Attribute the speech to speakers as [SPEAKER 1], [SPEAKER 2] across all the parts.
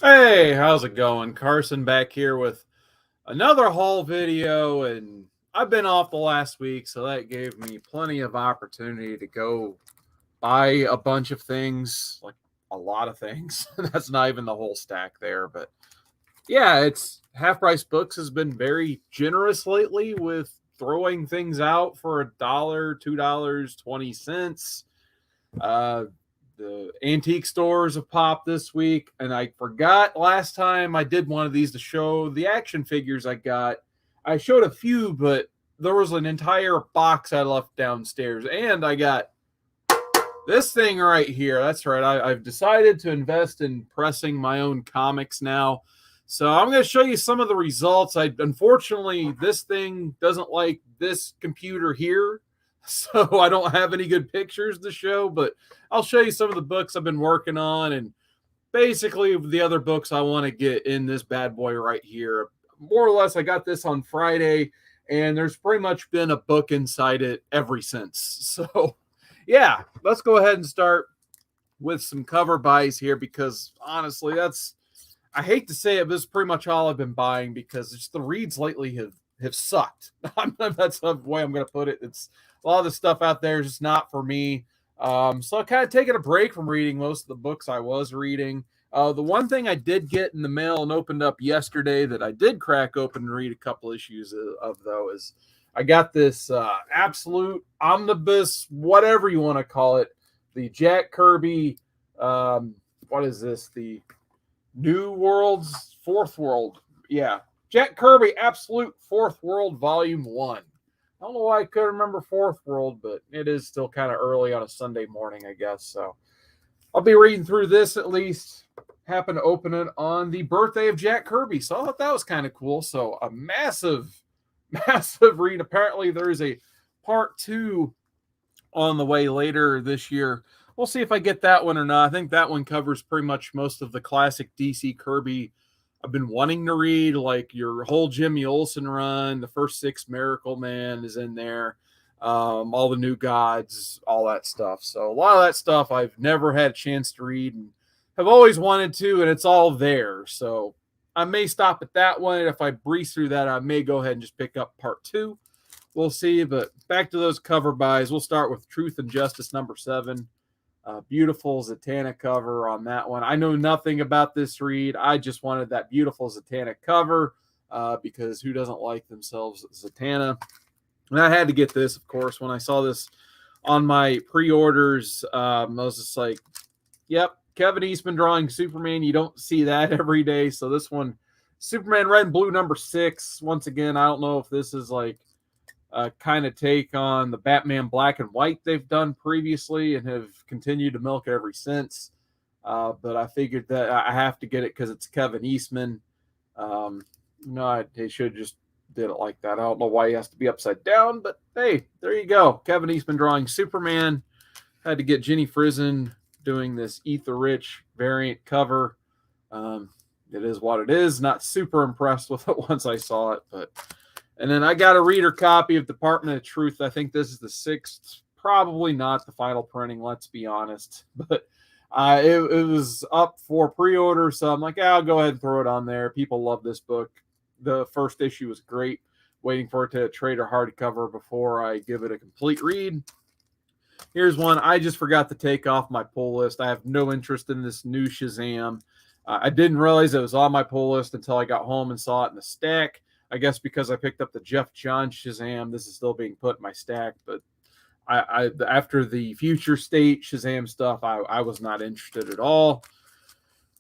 [SPEAKER 1] Hey, how's it going? Carson back here with another haul video, and I've been off the last week, so that gave me plenty of opportunity to go buy a bunch of things, like a lot of things. That's not even the whole stack there, but yeah, it's Half Price Books has been very generous lately with throwing things out for $1, $2, 20 cents. Uh, the antique stores have popped this week, and I forgot last time I did one of these to show the action figures I got. I showed a few, but there was an entire box I left downstairs, and I got this thing right here. That's right. I've decided to invest in pressing my own comics now. So I'm going to show you some of the results. Unfortunately, this thing doesn't like this computer here, so I don't have any good pictures to show, but I'll show you some of the books I've been working on and basically the other books I want to get in this bad boy right here. More or less, I got this on Friday, and there's pretty much been a book inside it ever since. So, yeah, let's go ahead and start with some cover buys here because honestly, I hate to say it, but this is pretty much all I've been buying because just the reads lately have sucked. That's the way I'm going to put it. It's a lot of the stuff out there is just not for me. So I kind of taken a break from reading most of the books I was reading. The one thing I did get in the mail and opened up yesterday that I did crack open and read a couple issues of though is I got this absolute omnibus, whatever you want to call it, the Jack Kirby. What is this? The New World's Fourth World. Yeah. Jack Kirby Absolute Fourth World Volume 1. I don't know why I couldn't remember Fourth World, but it is still kind of early on a Sunday morning, I guess. So I'll be reading through this at least. Happened to open it on the birthday of Jack Kirby. So I thought that was kind of cool. So a massive, massive read. Apparently there's a part 2 on the way later this year. We'll see if I get that one or not. I think that one covers pretty much most of the classic DC Kirby I've been wanting to read, like your whole Jimmy Olsen run. The first 6 Miracle Man is in there. All the New Gods, all that stuff. So a lot of that stuff I've never had a chance to read and have always wanted to, and it's all there. So I may stop at that one. If I breeze through that, I may go ahead and just pick up part 2. We'll see, but back to those cover buys. We'll start with Truth and Justice number 7. Beautiful Zatanna cover on that one. I know nothing about this read. I just wanted that beautiful Zatanna cover because who doesn't like themselves Zatanna? And I had to get this, of course. When I saw this on my pre-orders, I was just like, yep, Kevin Eastman drawing Superman. You don't see that every day. So this one, Superman Red and Blue number 6. Once again, I don't know if this is like kind of take on the Batman Black and White they've done previously and have continued to milk it ever since. But I figured that I have to get it because it's Kevin Eastman. They should have just did it like that. I don't know why he has to be upside down, but hey, there you go. Kevin Eastman drawing Superman. Had to get Jenny Frison doing this Ether Rich variant cover. It is what it is. Not super impressed with it once I saw it, but... And then I got a reader copy of Department of Truth. I think this is the 6th. Probably not the final printing, let's be honest. But it was up for pre-order, so I'm like, I'll go ahead and throw it on there. People love this book. The first issue was great. Waiting for it to trade or hardcover before I give it a complete read. Here's one I just forgot to take off my pull list. I have no interest in this new Shazam. I didn't realize it was on my pull list until I got home and saw it in the stack. I guess because I picked up the Jeff Johns Shazam, this is still being put in my stack. But I after the Future State Shazam stuff, I was not interested at all.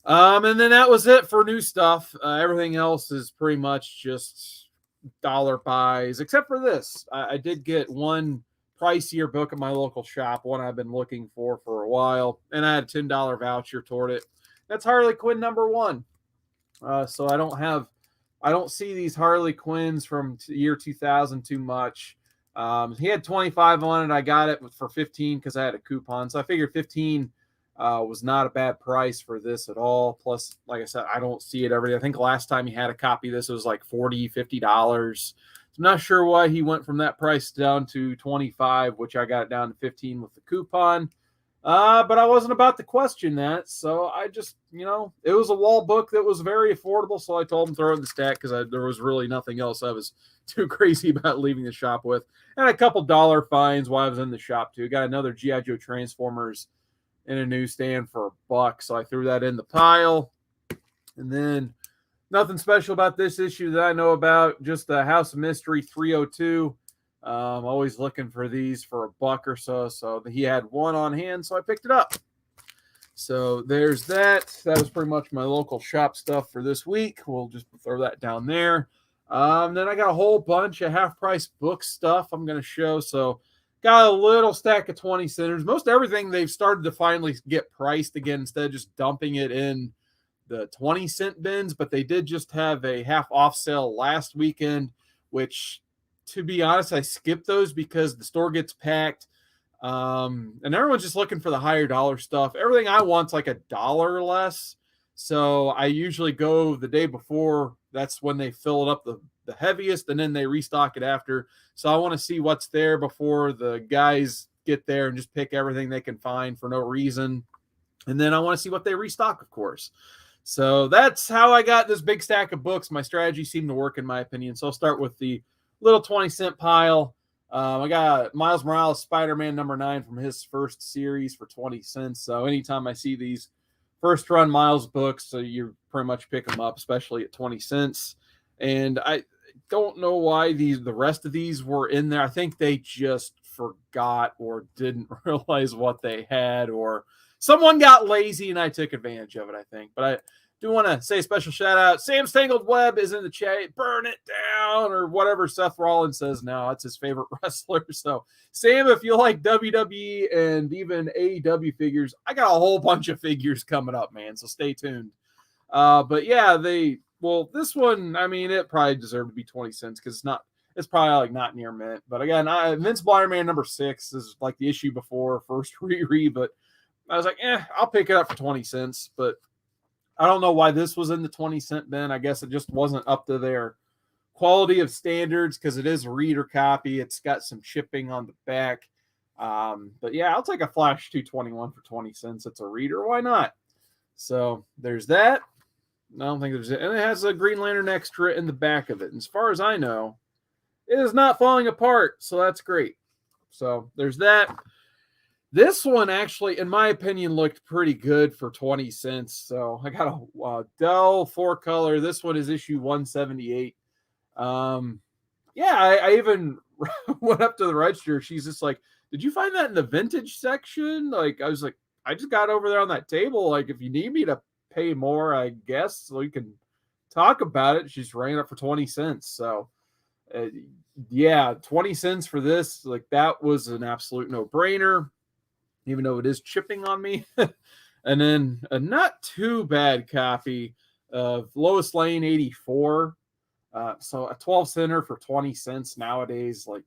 [SPEAKER 1] And then that was it for new stuff. Everything else is pretty much just dollar buys, except for this. I did get one pricier book at my local shop, one I've been looking for a while, and I had a $10 voucher toward it. That's Harley Quinn number 1. So I don't see these Harley Quinns from year 2000 too much. He had 25 on it. I got it for 15 because I had a coupon. So I figured 15 was not a bad price for this at all. Plus, like I said, I don't see it every day. I think last time he had a copy of this, it was like $40, $50. So I'm not sure why he went from that price down to 25, which I got it down to 15 with the coupon. But I wasn't about to question that. So I just, it was a wall book that was very affordable. So I told him throw it in the stack because there was really nothing else I was too crazy about leaving the shop with. And a couple dollar fines while I was in the shop too. Got another G.I. Joe Transformers in a newsstand for $1. So I threw that in the pile. And then nothing special about this issue that I know about. Just the House of Mystery 302. Always looking for these for $1 or so. So he had one on hand, so I picked it up. So there's that. That was pretty much my local shop stuff for this week. We'll just throw that down there. Then I got a whole bunch of half-price book stuff I'm going to show. So got a little stack of 20 centers. Most everything they've started to finally get priced again instead of just dumping it in the 20-cent bins. But they did just have a half-off sale last weekend, which, to be honest, I skipped those because the store gets packed. And everyone's just looking for the higher dollar stuff. Everything I want's like $1 less. So I usually go the day before. That's when they fill it up the heaviest, and then they restock it after. So I want to see what's there before the guys get there and just pick everything they can find for no reason. And then I want to see what they restock, of course. So that's how I got this big stack of books. My strategy seemed to work, in my opinion. So I'll start with the little 20-cent pile. I got Miles Morales Spider-Man #9 from his first series for 20 cents. So anytime I see these first run Miles books, so you pretty much pick them up, especially at 20 cents. And I don't know why the rest of these were in there. I think they just forgot or didn't realize what they had, or someone got lazy and I took advantage of it, I think. But I do want to say a special shout out. Sam's Tangled Web is in the chat. Burn it down, or whatever Seth Rollins says now. That's his favorite wrestler. So, Sam, if you like WWE and even AEW figures, I got a whole bunch of figures coming up, man. So stay tuned. But yeah, this one, I mean, it probably deserved to be 20 cents because it's probably like not near mint. But again, Invincible Iron Man #6 is like the issue before first reread, but I was like, I'll pick it up for 20 cents. But I don't know why this was in the 20-cent bin. I guess it just wasn't up to their quality of standards because it is a reader copy. It's got some chipping on the back. But yeah, I'll take a Flash 221 for 20 cents. It's a reader. Why not? So there's that. I don't think there's it. And it has a Green Lantern extra in the back of it. And as far as I know, it is not falling apart. So that's great. So there's that. This one actually, in my opinion, looked pretty good for 20 cents. So I got a Dell 4-color. This one is issue 178. I even went up to the register. She's just like, did you find that in the vintage section? Like, I was like, I just got over there on that table. Like, if you need me to pay more, I guess, so we can talk about it. She's ran up for 20 cents. So, 20 cents for this. Like, that was an absolute no-brainer, even though it is chipping on me. And then a not too bad copy of Lois Lane 84. So a 12 center for 20 cents nowadays. Like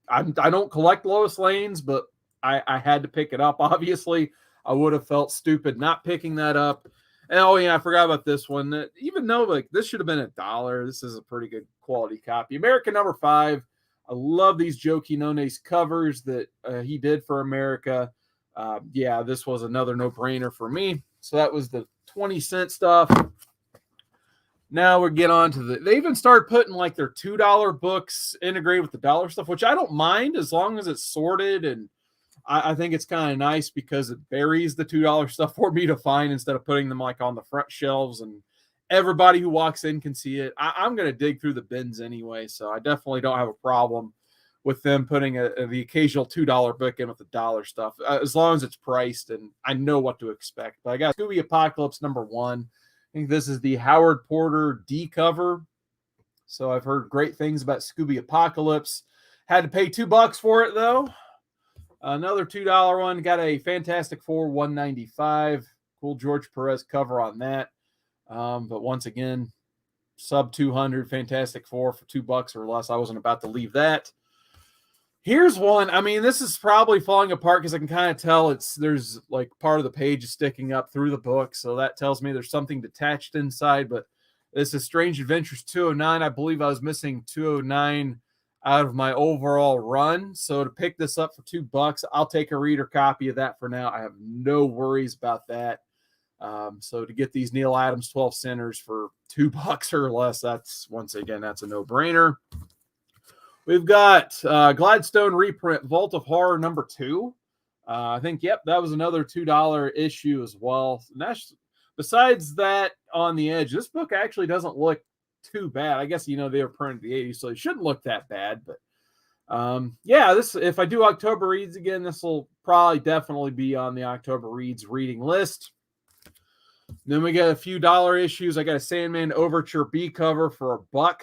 [SPEAKER 1] I don't collect Lois Lanes, but I had to pick it up. Obviously, I would have felt stupid not picking that up. And I forgot about this one. Even though like this should have been $1, this is a pretty good quality copy. American #5. I love these Joe Quinones covers that he did for America. This was another no-brainer for me. So that was the 20-cent stuff. Now we get on to they even started putting like their $2 books integrated with the dollar stuff, which I don't mind as long as it's sorted. And I think it's kind of nice because it buries the $2 stuff for me to find instead of putting them like on the front shelves and everybody who walks in can see it. I'm going to dig through the bins anyway, so I definitely don't have a problem with them putting the occasional $2 book in with the dollar stuff, as long as it's priced and I know what to expect. But I got Scooby Apocalypse #1. I think this is the Howard Porter D cover. So I've heard great things about Scooby Apocalypse. Had to pay $2 for it, though. Another $2 one. Got a Fantastic Four 195. Cool George Perez cover on that. But once again, sub 200 Fantastic Four for $2 or less. I wasn't about to leave that. Here's one. I mean, this is probably falling apart because I can kind of tell there's like part of the page is sticking up through the book. So that tells me there's something detached inside. But this is Strange Adventures 209. I believe I was missing 209 out of my overall run. So to pick this up for $2, I'll take a reader copy of that for now. I have no worries about that. So to get these Neal Adams 12 centers for $2 or less, that's once again, that's a no-brainer. We've got Gladstone reprint Vault of Horror #2. I think, yep, that was another $2 issue as well. And that's, besides that, on the edge, this book actually doesn't look too bad. I guess, they were printed in the 80s, so it shouldn't look that bad. But yeah, this, if I do October reads again, this will probably definitely be on the October reads reading list. Then we got a few dollar issues. I got a Sandman Overture B cover for $1.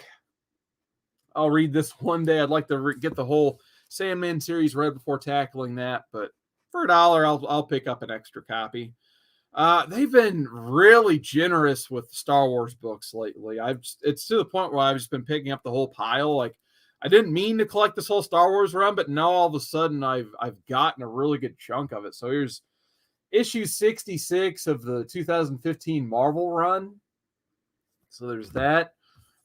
[SPEAKER 1] I'll read this one day. I'd like to get the whole Sandman series read before tackling that, but for $1, I'll pick up an extra copy. They've been really generous with Star Wars books lately. It's to the point where I've just been picking up the whole pile. Like, I didn't mean to collect this whole Star Wars run, but now all of a sudden I've gotten a really good chunk of it. So here's issue 66 of the 2015 Marvel run. So there's that.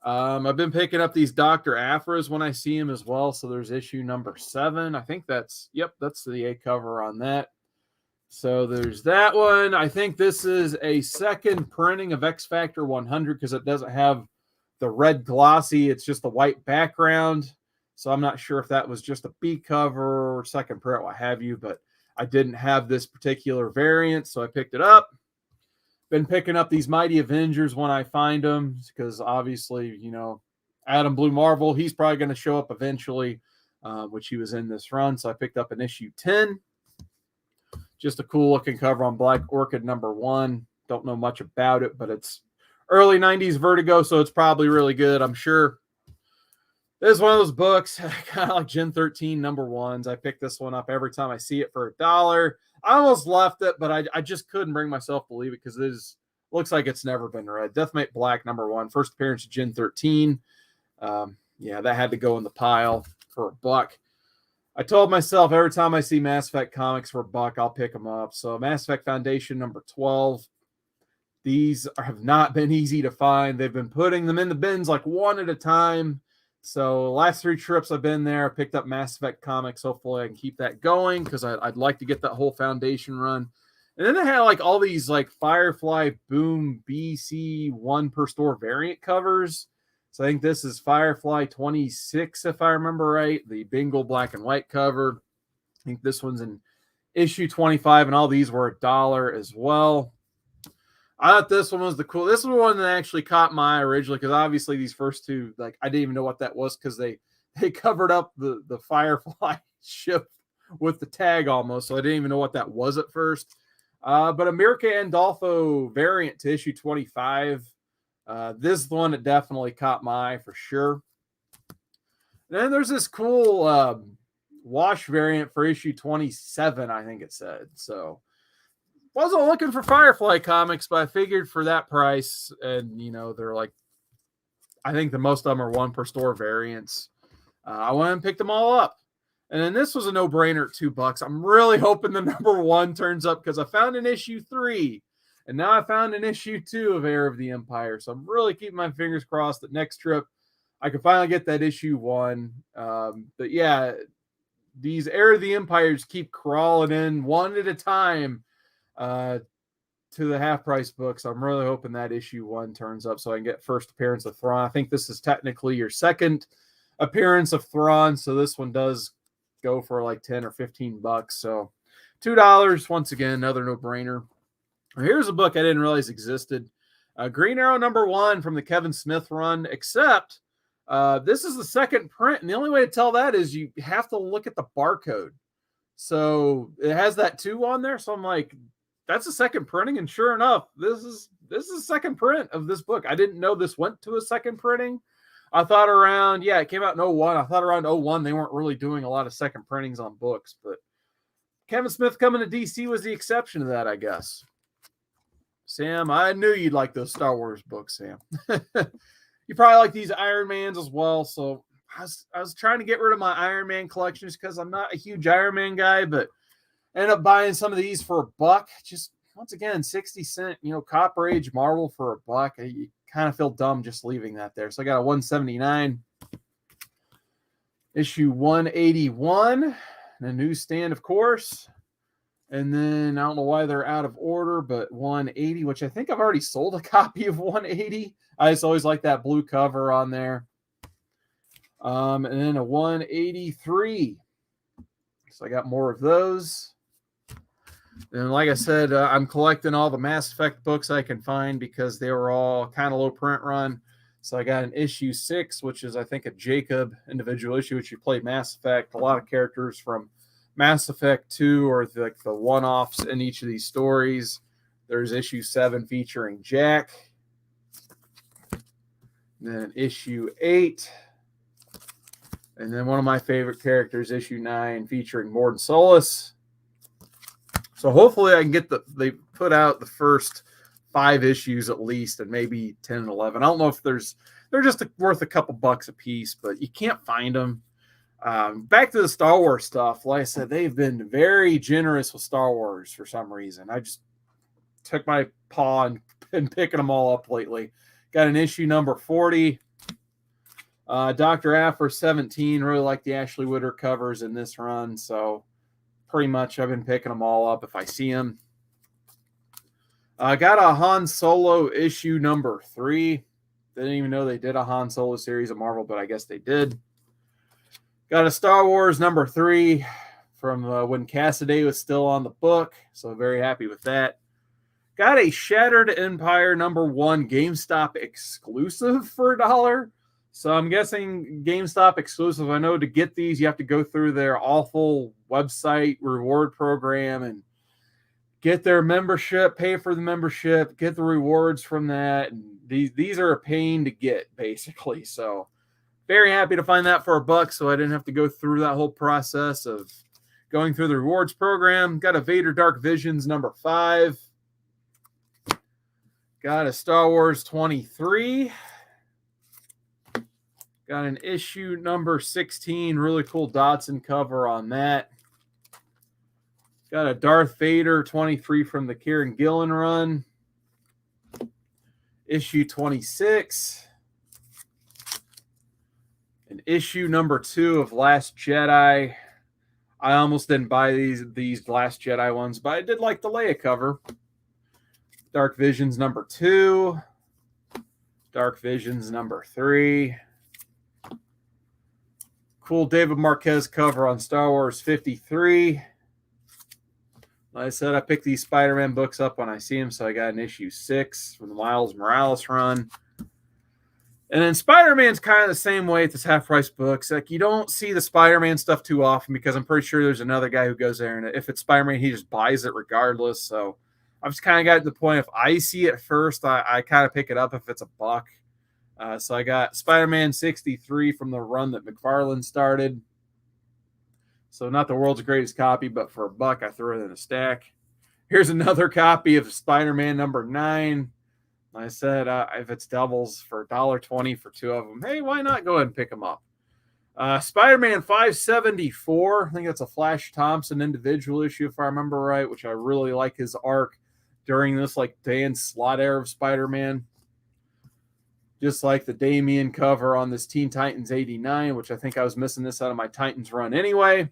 [SPEAKER 1] I've been picking up these Dr. Aphras when I see them as well. So there's issue #7. I think that's the A cover on that. So there's that one. I think this is a second printing of X Factor 100 because it doesn't have the red glossy. It's just the white background. So I'm not sure if that was just a B cover or second print, what have you, but I didn't have this particular variant, so I picked it up. Been picking up these Mighty Avengers when I find them because obviously, Adam Blue Marvel, he's probably going to show up eventually, which he was in this run. So I picked up an issue 10. Just a cool looking cover on Black Orchid #1. Don't know much about it, but it's early 90s Vertigo, so it's probably really good, I'm sure. This is one of those books, kind of like Gen 13 #1s. I pick this one up every time I see it for $1. I almost left it, but I just couldn't bring myself to believe it because it looks like it's never been read. Deathmate Black #1, first appearance of Gen 13. Yeah, that had to go in the pile for $1. I told myself every time I see Mass Effect comics for $1, I'll pick them up. So Mass Effect Foundation #12. These have not been easy to find. They've been putting them in the bins like one at a time. So last 3 trips I've been there, I picked up Mass Effect comics. Hopefully I can keep that going because I'd like to get that whole Foundation run. And then they had like all these like Firefly Boom BC 1 per store variant covers. So I think this is Firefly 26, if I remember right, the Bingle black and white cover. I think this one's in issue 25, and all these were $1 as well. I thought this one was the cool. This was one that actually caught my eye originally because obviously these first two, like I didn't even know what that was because they covered up the Firefly ship with the tag almost, so I didn't even know what that was at first. But America Andolfo variant to issue 25. This one that definitely caught my eye for sure. And then there's this cool wash variant for issue 27, I think it said. So wasn't looking for Firefly comics, but I figured for that price, and they're like, I think the most of them are 1 per store variants. I went and picked them all up. And then this was a no-brainer at $2. I'm really hoping the #1 turns up because I found an issue 3. And now I found an issue 2 of Heir of the Empire. So I'm really keeping my fingers crossed that next trip I can finally get that issue 1. But yeah, these Heir of the Empires keep crawling in one at a time to the half-price books. I'm really hoping that issue 1 turns up so I can get first appearance of Thrawn. I think this is technically your second appearance of Thrawn, so this one does go for like 10 or $15. So $2, once again, another no-brainer. Here's a book I didn't realize existed. Green Arrow #1 from the Kevin Smith run, except this is the second print, and the only way to tell that is you have to look at the barcode. So it has that 2 on there, so I'm like, that's a second printing, and sure enough, this is a second print of this book. I didn't know this went to a second printing. I thought around, it came out in 01. I thought around 01 they weren't really doing a lot of second printings on books, but Kevin Smith coming to DC was the exception to that, I guess. Sam, I knew you'd like those Star Wars books, Sam. You probably like these Iron Mans as well, so I was trying to get rid of my Iron Man collections because I'm not a huge Iron Man guy, but ended up buying some of these for $1. Just once again, 60-cent, Copper Age Marvel for $1. You kind of feel dumb just leaving that there. So I got a 179. Issue 181, the newsstand, of course. And then I don't know why they're out of order, but 180, which I think I've already sold a copy of 180. I just always like that blue cover on there. And then a 183. So I got more of those. And like I said, I'm collecting all the Mass Effect books I can find because they were all kind of low print run. So I got an issue 6, which is, I think, a Jacob individual issue, which you play Mass Effect. A lot of characters from Mass Effect 2 or the one-offs in each of these stories. There's issue 7 featuring Jack. Then issue 8. And then one of my favorite characters, issue 9, featuring Morden Solus. So hopefully I can get they put out the first 5 issues at least, and maybe 10 and 11. I don't know if they're just worth a couple bucks a piece, but you can't find them. Back to the Star Wars stuff. Like I said, they've been very generous with Star Wars for some reason. I just took my paw and been picking them all up lately. Got an issue number 40. Dr. Affer 17. Really like the Ashley Witter covers in this run, so pretty much I've been picking them all up if I see them. I got a Han Solo issue number 3. Didn't even know they did a Han Solo series at Marvel, but I guess they did. Got a Star Wars number 3 from when Cassidy was still on the book, so very happy with that. Got a Shattered Empire number 1 GameStop exclusive for $1. So I'm guessing GameStop exclusive. I know to get these, you have to go through their awful website reward program and get their membership, pay for the membership, get the rewards from that. And these are a pain to get, basically. So very happy to find that for $1, so I didn't have to go through that whole process of going through the rewards program. Got a Vader Dark Visions number 5. Got a Star Wars 23. Got an issue number 16. Really cool Dodson cover on that. Got a Darth Vader 23 from the Kieran Gillen run. Issue 26. An issue number 2 of Last Jedi. I almost didn't buy these Last Jedi ones, but I did like the Leia cover. Dark Visions number 2. Dark Visions number 3. Cool David Marquez cover on Star Wars 53. Like I said, I picked these Spider-Man books up when I see them, so I got an issue 6 from the Miles Morales run. And then Spider-Man's kind of the same way at this half-price books. Like, you don't see the Spider-Man stuff too often because I'm pretty sure there's another guy who goes there, and if it's Spider-Man, he just buys it regardless. So I've just kind of got to the point, if I see it first, I kind of pick it up if it's $1. So I got Spider-Man 63 from the run that McFarlane started. So not the world's greatest copy, but for $1, I threw it in a stack. Here's another copy of Spider-Man number 9. Like I said, if it's doubles for $1.20 for 2 of them, hey, why not go ahead and pick them up? Spider-Man 574. I think that's a Flash Thompson individual issue, if I remember right, which I really like his arc during this like Dan Slott era of Spider-Man. Just like the Damian cover on this Teen Titans 89, which I think I was missing this out of my Titans run anyway.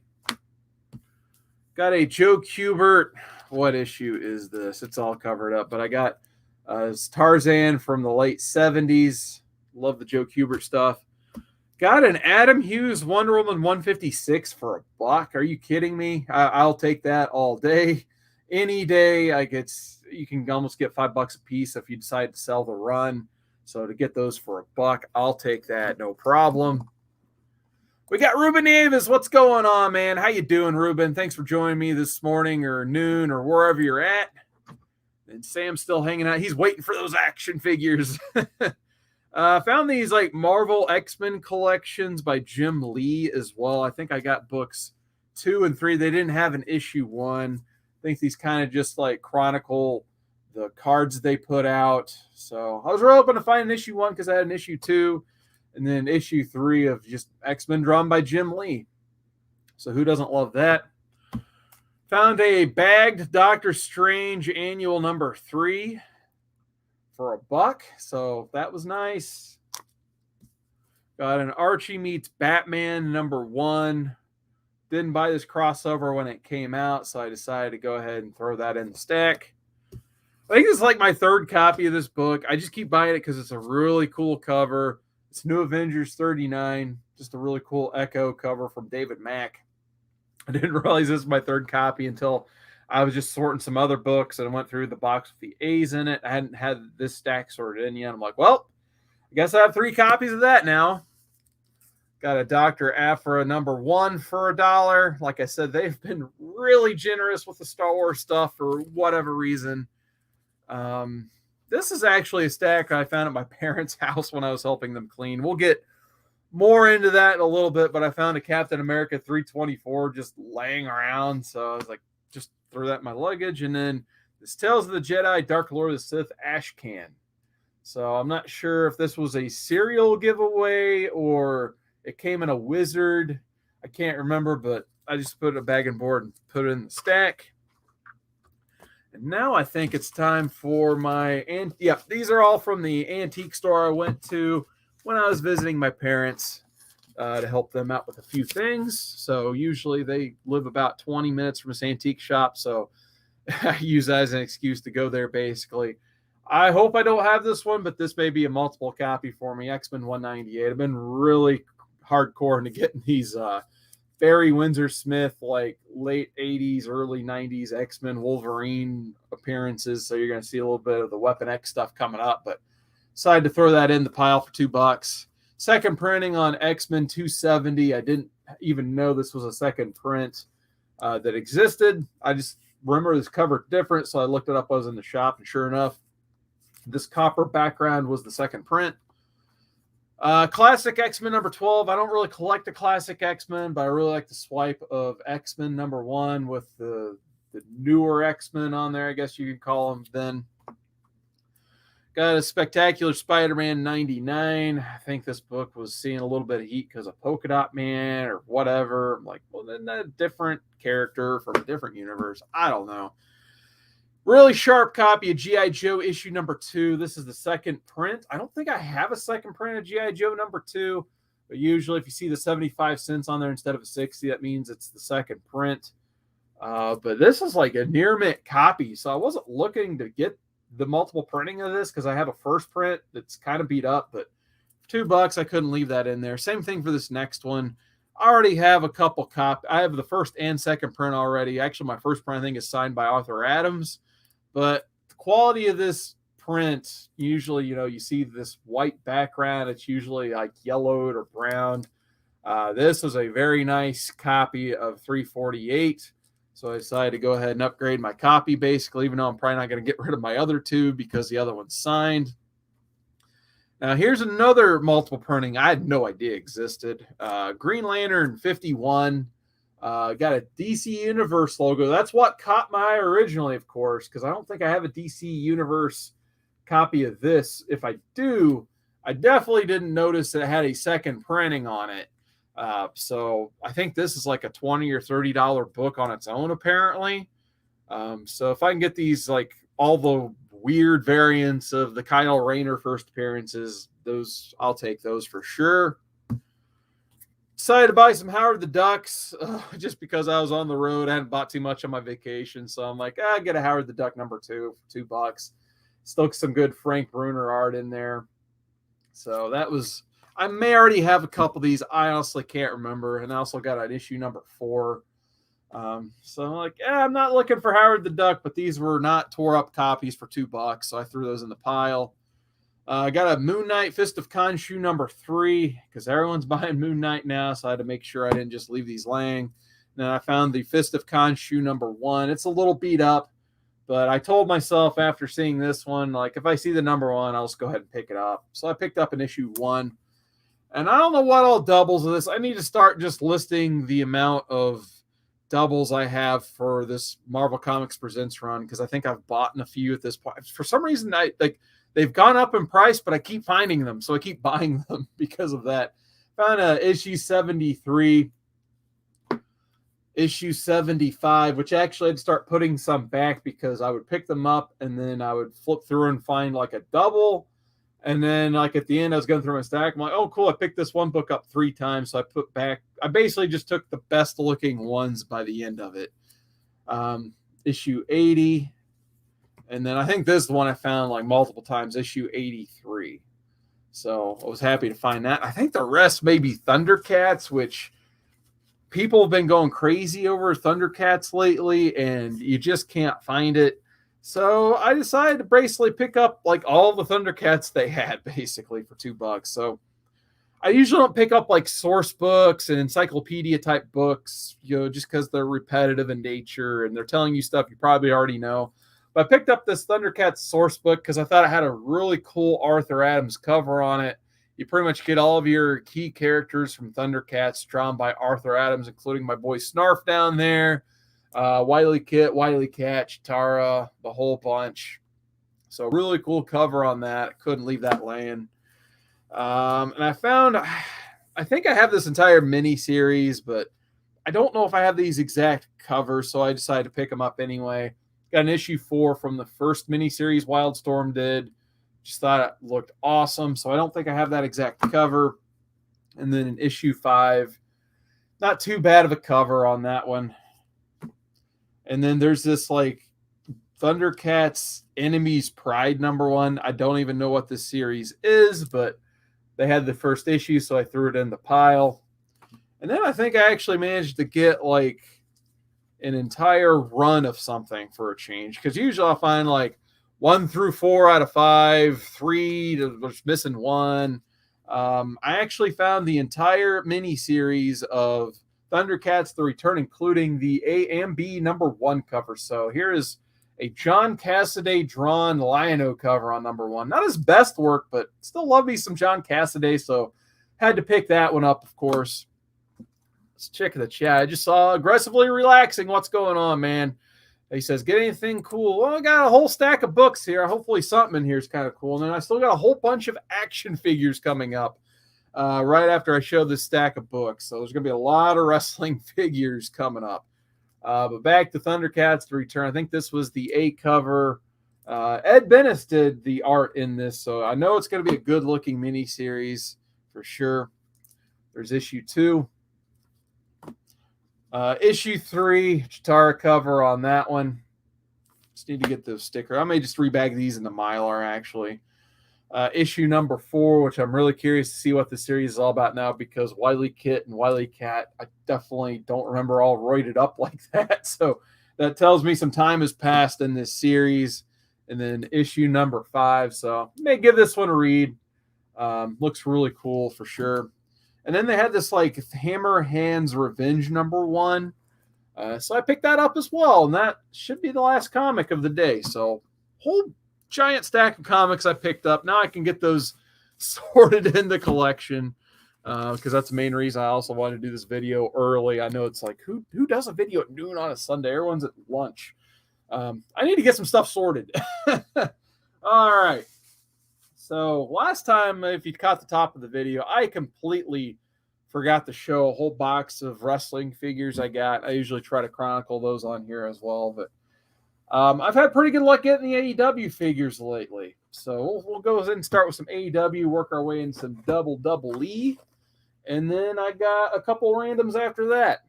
[SPEAKER 1] Got a Joe Kubert. What issue is this? It's all covered up, but I got Tarzan from the late 70s. Love the Joe Kubert stuff. Got an Adam Hughes Wonder Woman 156 for $1. Are you kidding me? I'll take that all day. Any day. You can almost get $5 a piece if you decide to sell the run. So to get those for $1, I'll take that, no problem. We got Ruben Nieves. What's going on, man? How you doing, Ruben? Thanks for joining me this morning or noon or wherever you're at. And Sam's still hanging out. He's waiting for those action figures. Found these like Marvel X-Men collections by Jim Lee as well. I think I got books 2 and 3. They didn't have an issue 1. I think these kind of just like chronicle the cards they put out. So I was real hoping to find an issue 1 because I had an issue 2 and then issue 3 of just X-Men drawn by Jim Lee. So who doesn't love that? Found a bagged Doctor Strange annual number 3 for $1. So that was nice. Got an Archie meets Batman #1. Didn't buy this crossover when it came out, so I decided to go ahead and throw that in the stack. I think it's like my third copy of this book. I just keep buying it because it's a really cool cover. It's New Avengers 39, just a really cool Echo cover from David Mack. I didn't realize this was my third copy until I was just sorting some other books and I went through the box with the A's in it. I hadn't had this stack sorted in yet. I'm like, well, I guess I have 3 copies of that now. Got a Dr. Aphra #1 for $1. Like I said, they've been really generous with the Star Wars stuff for whatever reason. This is actually a stack I found at my parents' house when I was helping them clean. We'll get more into that in a little bit, but I found a Captain America 324 just laying around. So I was like, just throw that in my luggage. And then this Tales of the Jedi, Dark Lord of the Sith ash can. So I'm not sure if this was a serial giveaway or it came in a wizard. I can't remember, but I just put a bag and board and put it in the stack. And now I think it's time for my, these are all from the antique store I went to when I was visiting my parents to help them out with a few things. So usually they live about 20 minutes from this antique shop. So I use that as an excuse to go there basically. I hope I don't have this one, but this may be a multiple copy for me. X-Men 198. I've been really hardcore into getting these Barry Windsor Smith, like late 80s, early 90s X-Men Wolverine appearances. So you're going to see a little bit of the Weapon X stuff coming up, but decided to throw that in the pile for $2. Second printing on X-Men 270. I didn't even know this was a second print that existed. I just remember this cover different, so I looked it up. I was in the shop, and sure enough, this copper background was the second print. Classic X-Men #12. I don't really collect the classic X-Men, but I really like the swipe of X-Men #1 with the newer X-Men on there, I guess you could call them then. Got a Spectacular Spider-Man 99. I think this book was seeing a little bit of heat because of Polka Dot Man or whatever. I'm like, well, then a different character from a different universe. I don't know. Really sharp copy of G.I. Joe issue #2. This is the second print. I don't think I have a second print of G.I. Joe #2, but usually if you see the 75 cents on there instead of a 60, that means it's the second print. But this is like a near mint copy, so I wasn't looking to get the multiple printing of this because I have a first print that's kind of beat up, but for $2, I couldn't leave that in there. Same thing for this next one. I already have a couple copies. I have the first and second print already. Actually, my first print, I think, is signed by Arthur Adams. But the quality of this print, usually, you see this white background. It's usually like yellowed or brown. This is a very nice copy of 348. So I decided to go ahead and upgrade my copy, basically, even though I'm probably not going to get rid of my other 2 because the other one's signed. Now, here's another multiple printing I had no idea existed. Green Lantern 51. Got a DC Universe logo. That's what caught my eye originally, of course, because I don't think I have a DC Universe copy of this. If I do, I definitely didn't notice that it had a second printing on it. So I think this is like a $20 or $30 book on its own, apparently. So if I can get these, like all the weird variants of the Kyle Rayner first appearances, those I'll take those for sure. Decided to buy some Howard the Ducks just because I was on the road. I hadn't bought too much on my vacation, so I'm like, get a Howard the Duck #2 for $2. Still some good Frank Bruner art in there. So that was, I may already have a couple of these. I honestly can't remember. And I also got an issue #4. So I'm like, I'm not looking for Howard the Duck, but these were not tore up copies for $2. So I threw those in the pile. I got a Moon Knight Fist of Khonshu #3 because everyone's buying Moon Knight now. So I had to make sure I didn't just leave these laying. And then I found the Fist of Khonshu #1. It's a little beat up, but I told myself after seeing this one, like if I see the #1, I'll just go ahead and pick it up. So I picked up an issue 1. And I don't know what all doubles of this. I need to start just listing the amount of doubles I have for this Marvel Comics Presents run because I think I've bought a few at this point. For some reason, they've gone up in price, but I keep finding them, so I keep buying them because of that. Found a issue 73, issue 75, which actually I'd start putting some back because I would pick them up and then I would flip through and find like a double And then like at the end, I was going through my stack. I'm like, oh, cool. I picked this one book up 3 times. So I basically just took the best looking ones by the end of it. Issue 80. And then I think this is the one I found like multiple times, issue 83. So I was happy to find that. I think the rest may be Thundercats, which people have been going crazy over Thundercats lately, and you just can't find it. So I decided to basically pick up like all the Thundercats they had basically for $2. So I usually don't pick up like source books and encyclopedia type books, just because they're repetitive in nature and they're telling you stuff you probably already know. But I picked up this Thundercats source book because I thought it had a really cool Arthur Adams cover on it. You pretty much get all of your key characters from Thundercats drawn by Arthur Adams, including my boy Snarf down there, Wily Kit, Wily Cat, Chitara, the whole bunch. So really cool cover on that. I couldn't leave that laying. And I think I have this entire mini series, but I don't know if I have these exact covers, so I decided to pick them up anyway. Got an issue 4 from the first miniseries Wildstorm did. Just thought it looked awesome, so I don't think I have that exact cover. And then in issue 5, not too bad of a cover on that one. And then there's this like Thundercats Enemies Pride #1. I don't even know what this series is, but they had the first issue, so I threw it in the pile. And then I think I actually managed to get like an entire run of something for a change, because usually I find like 1 through 4 out of 5, 3, there's missing 1. I actually found the entire mini series of Thundercats The Return, including the A and B #1 cover. So here is a John Cassaday drawn Lion-O cover on #1. Not his best work, but still love me some John Cassaday, so had to pick that one up, of course. Let's check the chat. I just saw Aggressively Relaxing. What's going on, man? He says, get anything cool? Well, I got a whole stack of books here. Hopefully something in here is kind of cool. And then I still got a whole bunch of action figures coming up right after I show this stack of books. So there's going to be a lot of wrestling figures coming up. But back to Thundercats The Return. I think this was the A cover. Ed Bennis did the art in this, so I know it's going to be a good-looking mini-series for sure. There's issue 2. Issue 3, Chitara cover on that one. Just need to get those stickers. I may just rebag these in the Mylar, actually. Issue #4, which I'm really curious to see what the series is all about now, because Wily Kit and Wily Cat, I definitely don't remember all roided up like that. So that tells me some time has passed in this series. And then issue #5. So I may give this one a read. Looks really cool for sure. And then they had this like Hammer Hands Revenge #1. So I picked that up as well. And that should be the last comic of the day. So whole giant stack of comics I picked up. Now I can get those sorted in the collection, because that's the main reason I also wanted to do this video early. I know it's like, who does a video at noon on a Sunday? Everyone's at lunch. I need to get some stuff sorted. All right. So last time, if you caught the top of the video, I completely forgot to show a whole box of wrestling figures I got. I usually try to chronicle those on here as well, but I've had pretty good luck getting the AEW figures lately. So we'll go ahead and start with some AEW, work our way in some WWE, and then I got a couple randoms after that.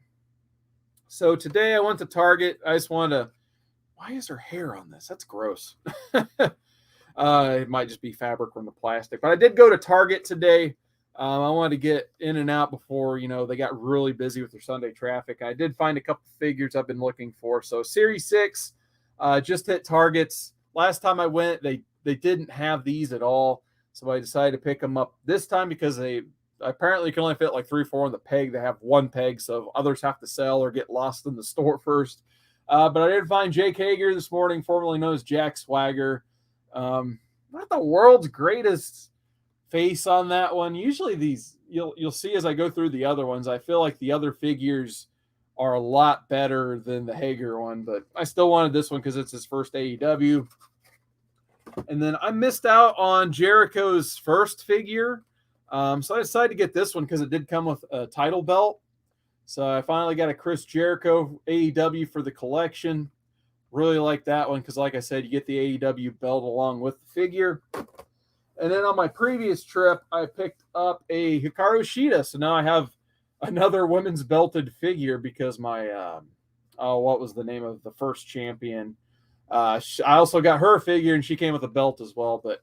[SPEAKER 1] So today I went to Target. I just wanted to... Why is her hair on this? That's gross. It might just be fabric from the plastic. But I did go to Target today. I wanted to get in and out before, they got really busy with their Sunday traffic. I did find a couple figures I've been looking for. So Series 6 just hit Target's. Last time I went, they didn't have these at all. So I decided to pick them up this time because they apparently can only fit like 3 or 4 on the peg. They have 1 peg, so others have to sell or get lost in the store first. But I did find Jake Hager this morning, formerly known as Jack Swagger. Not the world's greatest face on that one. Usually these you'll see as I go through the other ones. I feel like the other figures are a lot better than the Hager one, but I still wanted this one because it's his first AEW. And then I missed out on Jericho's first figure, so I decided to get this one because it did come with a title belt. So I finally got a Chris Jericho AEW for the collection. Really like that one because, like I said, you get the AEW belt along with the figure. And then on my previous trip, I picked up a Hikaru Shida. So now I have another women's belted figure because my, what was the name of the first champion? I also got her figure and she came with a belt as well. But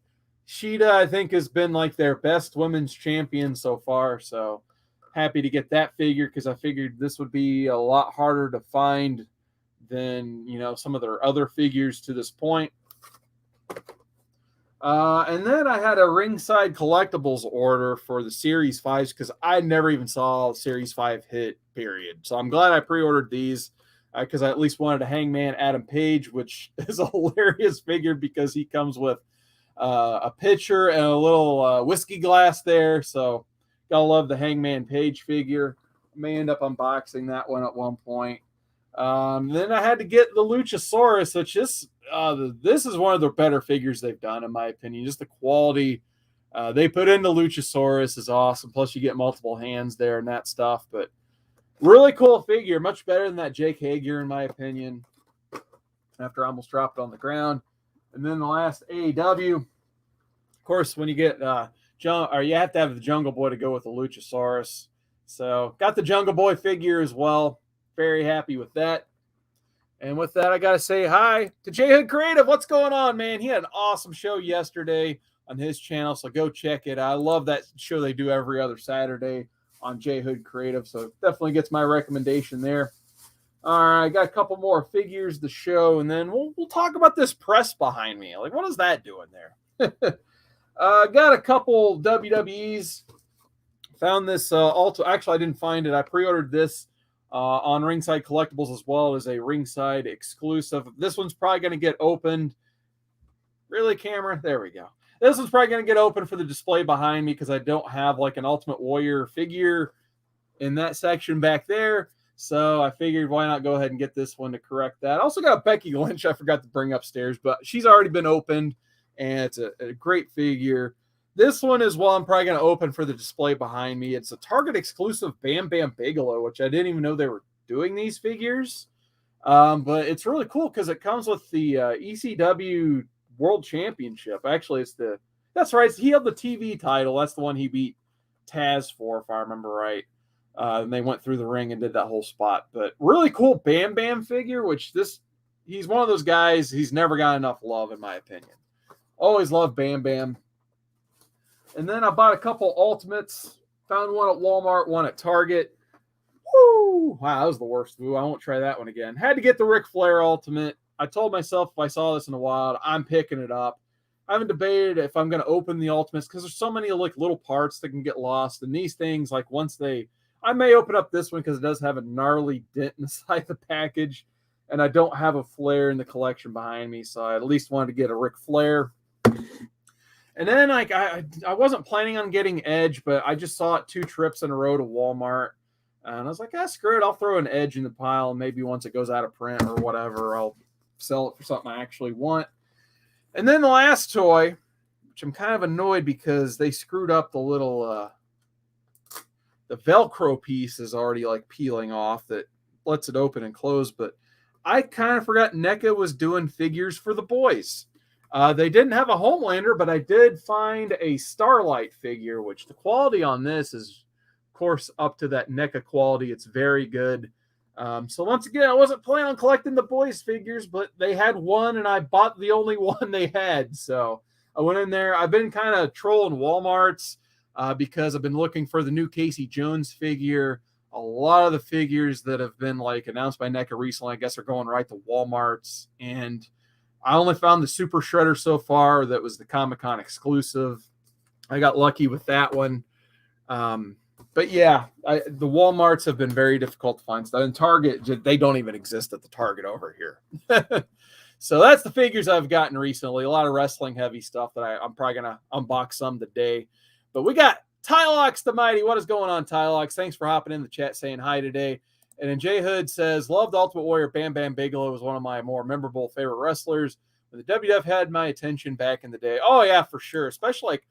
[SPEAKER 1] Shida, I think, has been like their best women's champion so far. So happy to get that figure because I figured this would be a lot harder to find than, some of their other figures to this point. And then I had a ringside collectibles order for the Series 5s because I never even saw Series 5 hit, period. So I'm glad I pre-ordered these because I at least wanted a Hangman Adam Page, which is a hilarious figure because he comes with a pitcher and a little whiskey glass there. So gotta love the Hangman Page figure. I may end up unboxing that one at one point. Then I had to get the Luchasaurus, which is this is one of the better figures they've done, in my opinion. Just the quality they put into Luchasaurus is awesome. Plus, you get multiple hands there and that stuff. But really cool figure, much better than that Jake Hager, in my opinion. After I almost dropped it on the ground. And then the last AEW, of course, when you get you have to have the Jungle Boy to go with the Luchasaurus. So got the Jungle Boy figure as well. Very happy with that. And with that, I got to say hi to J Hood Creative. What's going on, man? He had an awesome show yesterday on his channel, so go check it. I love that show they do every other Saturday on J Hood Creative, so definitely gets my recommendation there. All right, got a couple more figures to show, and then we'll talk about this press behind me. Like, what is that doing there? Got a couple WWEs. Found this actually, I didn't find it. I pre-ordered this on Ringside Collectibles as well as a Ringside exclusive. This one's probably going to get opened. Really, camera? There we go. This one's probably going to get open for the display behind me because I don't have like an Ultimate Warrior figure in that section back there. So I figured why not go ahead and get this one to correct that. I also got Becky Lynch I forgot to bring upstairs, but she's already been opened, and it's a great figure. This one is one I'm probably going to open for the display behind me. It's a Target exclusive Bam Bam Bigelow, which I didn't even know they were doing these figures. But it's really cool because it comes with the ECW World Championship. Actually, that's right. He held the TV title. That's the one he beat Taz for, if I remember right. And they went through the ring and did that whole spot. But really cool Bam Bam figure, he's one of those guys, he's never got enough love, in my opinion. Always loved Bam Bam. And then I bought a couple Ultimates. Found one at Walmart, one at Target. Woo! Wow, that was the worst. Ooh, I won't try that one again. Had to get the Ric Flair Ultimate. I told myself if I saw this in the wild, I'm picking it up. I haven't debated if I'm going to open the Ultimates because there's so many like little parts that can get lost. And these things, like I may open up this one because it does have a gnarly dent in the side of the package. And I don't have a Flair in the collection behind me. So I at least wanted to get a Ric Flair. And then like I wasn't planning on getting Edge, but I just saw it 2 trips in a row to Walmart. And I was like, screw it. I'll throw an Edge in the pile. And maybe once it goes out of print or whatever, I'll sell it for something I actually want. And then the last toy, which I'm kind of annoyed because they screwed up the little, the Velcro piece is already like peeling off that lets it open and close. But I kind of forgot NECA was doing figures for the boys. They didn't have a Homelander, but I did find a Starlight figure, which the quality on this is, of course, up to that NECA quality. It's very good. So once again, I wasn't planning on collecting the boys figures, but they had one, and I bought the only one they had. So I went in there. I've been kind of trolling Walmarts because I've been looking for the new Casey Jones figure. A lot of the figures that have been like announced by NECA recently, I guess, are going right to Walmarts, and I only found the Super Shredder so far. That was the Comic-Con exclusive. I got lucky with that one. But yeah, the Walmarts have been very difficult to find stuff. And Target, they don't even exist at the Target over here. So that's the figures I've gotten recently. A lot of wrestling heavy stuff that I'm probably going to unbox some today. But we got Tylox the Mighty. What is going on, Tylox? Thanks for hopping in the chat saying hi today. And then J Hood says, loved Ultimate Warrior. Bam Bam Bigelow was one of my more memorable favorite wrestlers. But the WWF had my attention back in the day. Oh, yeah, for sure. Especially like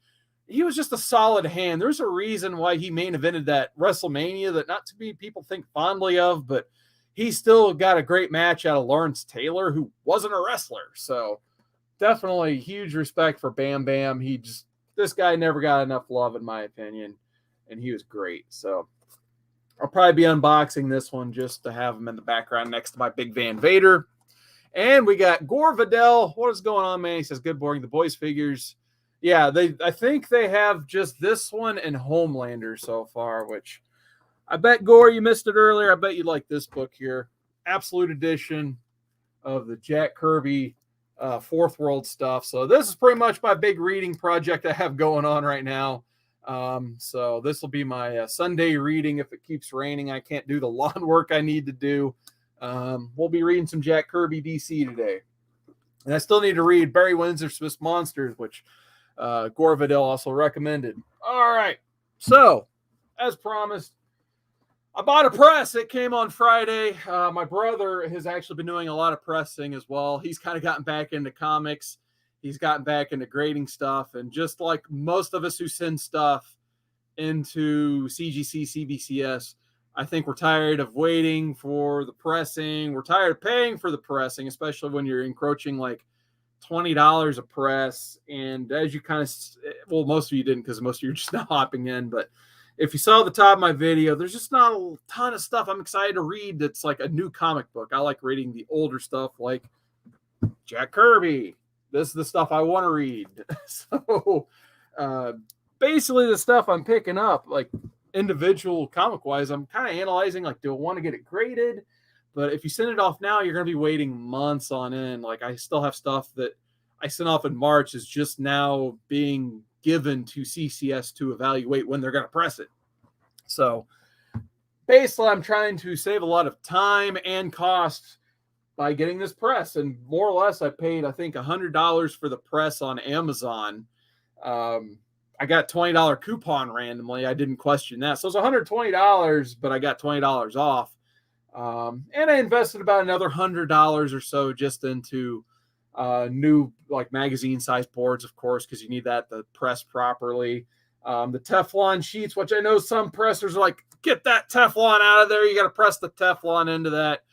[SPEAKER 1] he was just a solid hand. There's a reason why he main evented that WrestleMania that not too many people think fondly of, but he still got a great match out of Lawrence Taylor, who wasn't a wrestler. So definitely huge respect for Bam Bam. He just this guy never got enough love, in my opinion, and he was great. So I'll probably be unboxing this one just to have him in the background next to my Big Van Vader. And we got Gore Vidal. What is going on, man? He says, good boring. The boys figures. Yeah, I think they have just this one and Homelander so far, which I bet, Gore, you missed it earlier. I bet you'd like this book here. Absolute edition of the Jack Kirby Fourth World stuff. So this is pretty much my big reading project I have going on right now. So this will be my Sunday reading if it keeps raining. I can't do the lawn work I need to do. We'll be reading some Jack Kirby DC today. And I still need to read Barry Windsor Smith's Monsters, which Gore Vidal also recommended. All right. So, as promised, I bought a press. It came on Friday. My brother has actually been doing a lot of pressing as well. He's kind of gotten back into comics. He's gotten back into grading stuff. And just like most of us who send stuff into CGC, CBCS, I think we're tired of waiting for the pressing. We're tired of paying for the pressing, especially when you're encroaching like $20 a press. And as you kind of, well, most of you didn't because most of you are just not hopping in. But if you saw the top of my video, there's just not a ton of stuff I'm excited to read that's like a new comic book. I like reading the older stuff like Jack Kirby. This is the stuff I want to read. So basically the stuff I'm picking up, like individual comic wise, I'm kind of analyzing, like, do I want to get it graded? But if you send it off now, you're going to be waiting months on end. Like, I still have stuff that I sent off in March is just now being given to CCS to evaluate when they're going to press it. So basically I'm trying to save a lot of time and cost by getting this press. And more or less I paid, I think, $100 for the press on Amazon. I got $20 coupon randomly. I didn't question that. So it's $120, but I got $20 off. And I invested about another $100 or so just into new like magazine size boards, of course, because you need that to press properly. The Teflon sheets, which I know some pressers are like, get that Teflon out of there. You got to press the Teflon into that.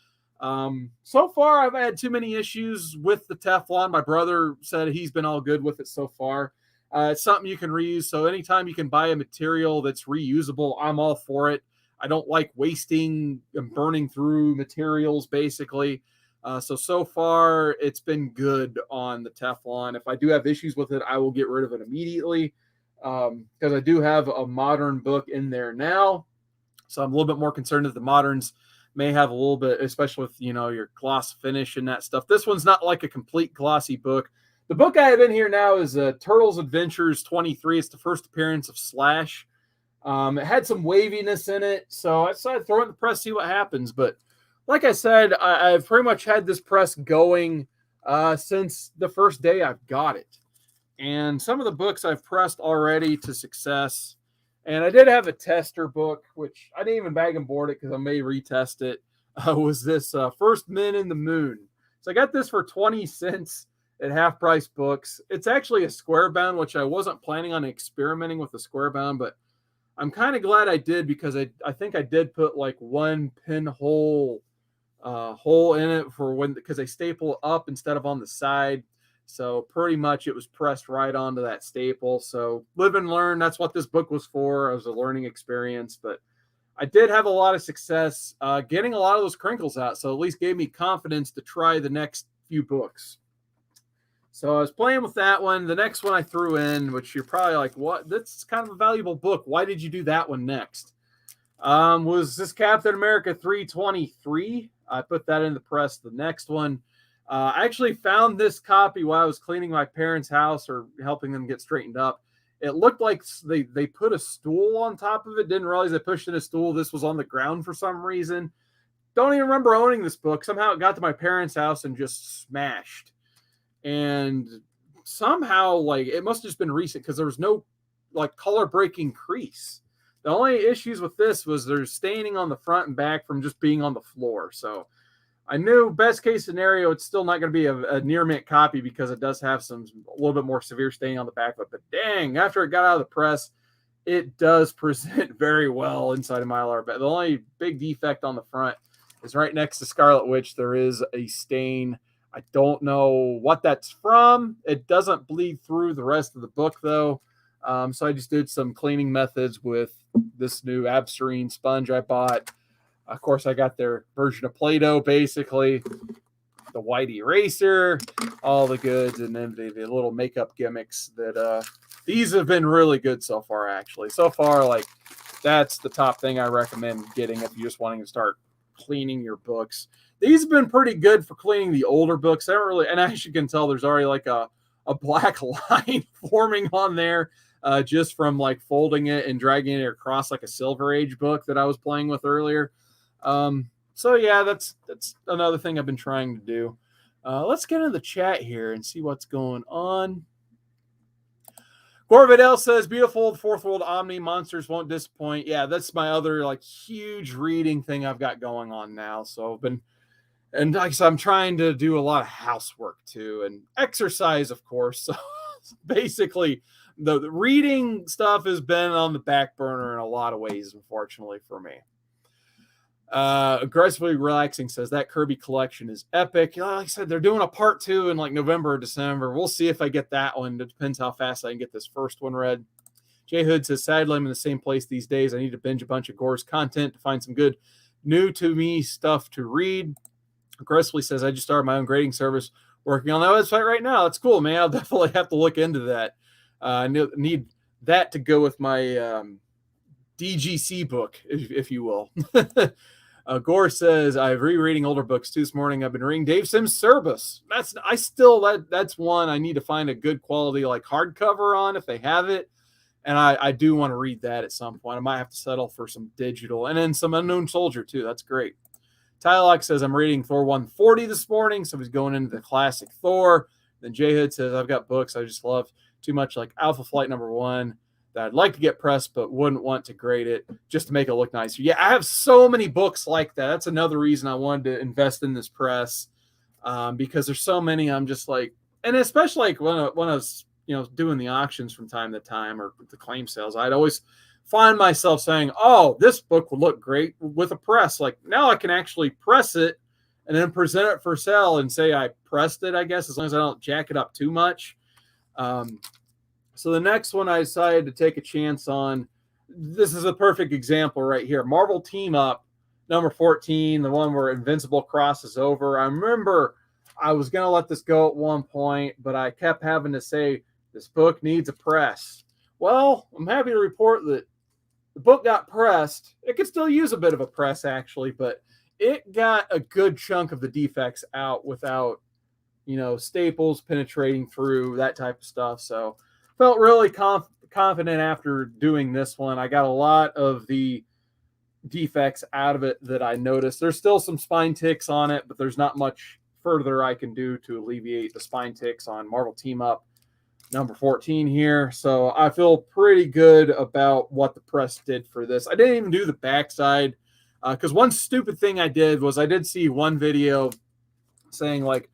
[SPEAKER 1] So far, I've had too many issues with the Teflon. My brother said he's been all good with it so far. It's something you can reuse. So anytime you can buy a material that's reusable, I'm all for it. I don't like wasting and burning through materials, basically. So far, it's been good on the Teflon. If I do have issues with it, I will get rid of it immediately because I do have a modern book in there now. So I'm a little bit more concerned that the moderns may have a little bit, especially with, you know, your gloss finish and that stuff. This one's not like a complete glossy book. The book I have in here now is Turtles Adventures 23. It's the first appearance of Slash. It had some waviness in it, so I decided to throw it in the press, see what happens. But like I said, I've pretty much had this press going since the first day I've got it. And some of the books I've pressed already to success. And I did have a tester book, which I didn't even bag and board it because I may retest it, was this First Men in the Moon. So I got this for 20 cents at Half Price Books. It's actually a square bound, which I wasn't planning on experimenting with the square bound, but I'm kind of glad I did because I think I did put like one pinhole hole in it for when, because they staple up instead of on the side. So pretty much it was pressed right onto that staple. So live and learn. That's what this book was for. It was a learning experience, but I did have a lot of success getting a lot of those crinkles out. So at least gave me confidence to try the next few books. So I was playing with that one. The next one I threw in, which you're probably like, what? That's kind of a valuable book. Why did you do that one next? Was this Captain America 323? I put that in the press. The next one, I actually found this copy while I was cleaning my parents' house or helping them get straightened up. It looked like they put a stool on top of it. Didn't realize they pushed in a stool. This was on the ground for some reason. Don't even remember owning this book. Somehow it got to my parents' house and just smashed. And somehow, like, it must have just been recent because there was no, like, color-breaking crease. The only issues with this was there's staining on the front and back from just being on the floor. So I knew best case scenario, it's still not going to be a near mint copy because it does have a little bit more severe staining on the back of it. But dang, after it got out of the press, it does present very well inside of Mylar. But the only big defect on the front is right next to Scarlet Witch, there is a stain. I don't know what that's from. It doesn't bleed through the rest of the book, though. So I just did some cleaning methods with this new Absterine sponge I bought. Of course, I got their version of Play-Doh, basically, the white eraser, all the goods, and then the little makeup gimmicks that these have been really good so far, actually. So far, like, that's the top thing I recommend getting if you're just wanting to start cleaning your books. These have been pretty good for cleaning the older books. I don't really, and as you can tell, there's already like a black line forming on there just from like folding it and dragging it across like a Silver Age book that I was playing with earlier. So yeah, that's another thing I've been trying to do. Let's get into the chat here and see what's going on. Gorvidel says, beautiful, the Fourth World Omni, monsters won't disappoint. Yeah, that's my other like huge reading thing I've got going on now. So I've been, and like I said, I'm trying to do a lot of housework too, and exercise, of course. So basically, the reading stuff has been on the back burner in a lot of ways, unfortunately for me. Aggressively Relaxing says that Kirby collection is epic. Like I said, they're doing a part 2 in like November or December. We'll see if I get that one. It depends how fast I can get this first one read. J Hood says, sadly, I'm in the same place these days. I need to binge a bunch of Gore's content to find some good new to me stuff to read. Aggressively says, I just started my own grading service working on that website right now. That's cool, man. I'll definitely have to look into that. I need that to go with my DGC book, if you will. Gore says, I'm rereading older books too this morning. I've been reading Dave Sims' Cerbus. That's one I need to find a good quality like hardcover on if they have it. And I do want to read that at some point. I might have to settle for some digital. And then some Unknown Soldier too. That's great. Tylock says, I'm reading Thor 140 this morning. So he's going into the classic Thor. Then J Hood says, I've got books I just love too much, like Alpha Flight #1. That I'd like to get pressed, but wouldn't want to grade it just to make it look nicer. Yeah, I have so many books like that. That's another reason I wanted to invest in this press because there's so many. I'm just like, and especially like when I was, doing the auctions from time to time or the claim sales, I'd always find myself saying, oh, this book would look great with a press. Like now I can actually press it and then present it for sale and say I pressed it, I guess, as long as I don't jack it up too much. So the next one I decided to take a chance on, this is a perfect example right here. Marvel Team Up, number 14, the one where Invincible crosses over. I remember I was going to let this go at one point, but I kept having to say, this book needs a press. Well, I'm happy to report that the book got pressed. It could still use a bit of a press, actually, but it got a good chunk of the defects out without, staples penetrating through, that type of stuff. So felt really confident after doing this one. I got a lot of the defects out of it that I noticed. There's still some spine ticks on it, but there's not much further I can do to alleviate the spine ticks on Marvel Team Up number 14 here. So I feel pretty good about what the press did for this. I didn't even do the backside because one stupid thing I did was I did see one video saying like,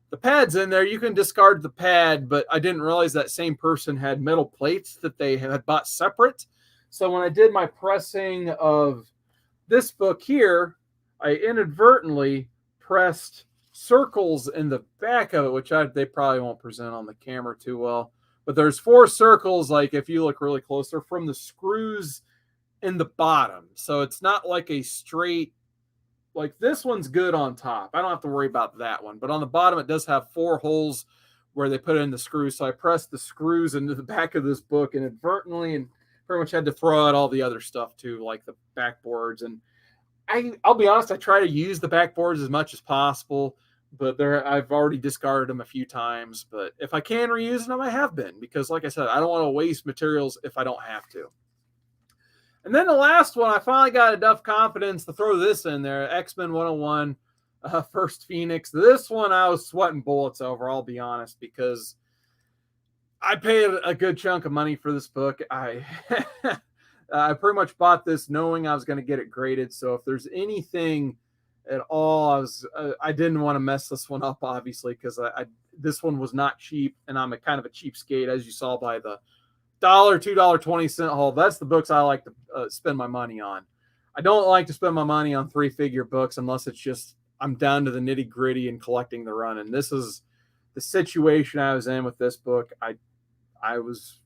[SPEAKER 1] the pad's in there, you can discard the pad, but I didn't realize that same person had metal plates that they had bought separate. So when I did my pressing of this book here, I inadvertently pressed circles in the back of it, which they probably won't present on the camera too well. But there's 4 circles, like if you look really close, they're from the screws in the bottom. So it's not like a straight, like this one's good on top. I don't have to worry about that one. But on the bottom, it does have 4 holes where they put in the screws. So I pressed the screws into the back of this book inadvertently and pretty much had to throw out all the other stuff too, like the backboards. And I'll be honest, I try to use the backboards as much as possible, but I've already discarded them a few times. But if I can reuse them, I have been, because like I said, I don't want to waste materials if I don't have to. And then the last one, I finally got enough confidence to throw this in there, X-Men 101, First Phoenix. This one I was sweating bullets over, I'll be honest, because I paid a good chunk of money for this book. I pretty much bought this knowing I was going to get it graded. So if there's anything at all, I didn't want to mess this one up, obviously, because this one was not cheap, and I'm a kind of a cheapskate, as you saw by the $2.20 haul. That's the books I like to spend my money on. I don't like to spend my money on 3-figure books unless it's just I'm down to the nitty gritty and collecting the run. And this is the situation I was in with this book. I was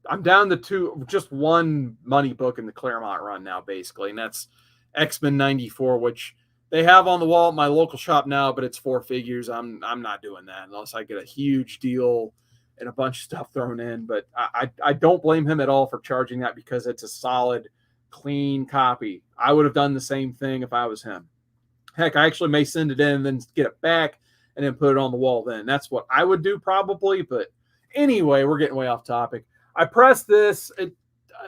[SPEAKER 1] I'm down to just one money book in the Claremont run now, basically, and that's X-Men 94, which they have on the wall at my local shop now, but it's 4 figures. I'm not doing that unless I get a huge deal and a bunch of stuff thrown in. But I don't blame him at all for charging that because it's a solid, clean copy. I would have done the same thing if I was him. Heck, I actually may send it in and then get it back and then put it on the wall then. That's what I would do probably. But anyway, we're getting way off topic. I pressed this. At